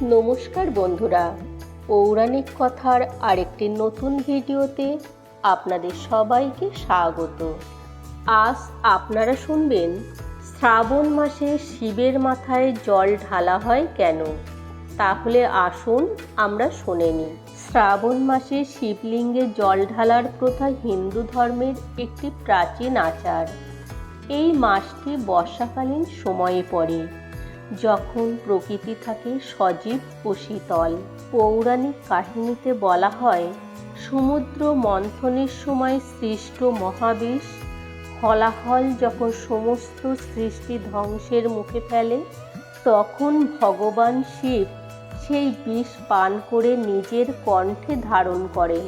নমস্কার বন্ধুরা, পৌরাণিক কথার আরেকটি নতুন ভিডিওতে আপনাদের সবাইকে স্বাগত। আজ আপনারা শুনবেন শ্রাবণ মাসে শিবের মাথায় জল ঢালা হয় কেন। তাহলে আসুন আমরা শুনে নিই। শ্রাবণ মাসে শিবলিঙ্গে জল ঢালার প্রথা হিন্দু ধর্মের একটি প্রাচীন আচার। এই মাসটি বর্ষাকালীন সময়ে পড়ে, যখন প্রকৃতি থাকে সজীব ও শীতল। পৌরাণিক কাহিনীতে বলা হয়, সমুদ্র মন্থনের সময় সৃষ্ট মহাবিষ হলাহল যখন সমস্ত সৃষ্টি ধ্বংসের মুখে ফেলে, তখন ভগবান শিব সেই বিষ পান করে নিজের কণ্ঠে ধারণ করেন।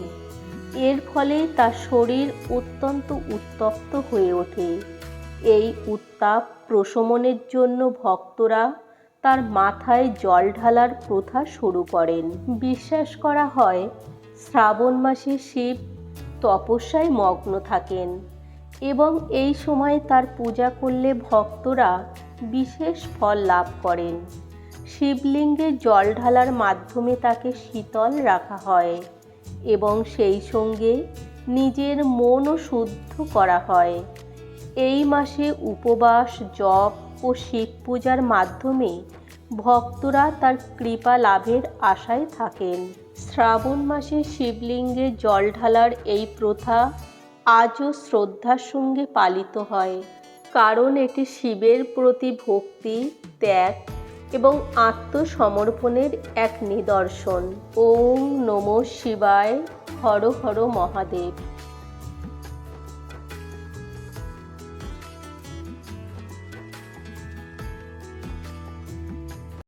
এর ফলে তার শরীর অত্যন্ত উত্তপ্ত হয়ে ওঠে। এই উত্তাপ প্রশমনের জন্য ভক্তরা তার মাথায় জল ঢালার প্রথা শুরু করেন। বিশ্বাস করা হয়, শ্রাবণ মাসে শিব তপস্যায় মগ্ন থাকেন এবং এই সময় তার পূজা করলে ভক্তরা বিশেষ ফল লাভ করেন। শিবলিঙ্গে জল ঢালার মাধ্যমে তাকে শীতল রাখা হয় এবং সেই সঙ্গে নিজের মনও শুদ্ধ করা হয়। এই মাসে উপবাস, জপ ও শিব পূজার মাধ্যমে ভক্তরা তার কৃপা লাভের আশায় থাকেন। শ্রাবণ মাসে শিবলিঙ্গে জল ঢালার এই প্রথা আজও শ্রদ্ধার সঙ্গে পালিত হয়, কারণ এটি শিবের প্রতি ভক্তি, ত্যাগ এবং আত্মসমর্পণের এক নিদর্শন। ওম নমঃ শিবায়। হর হর মহাদেব।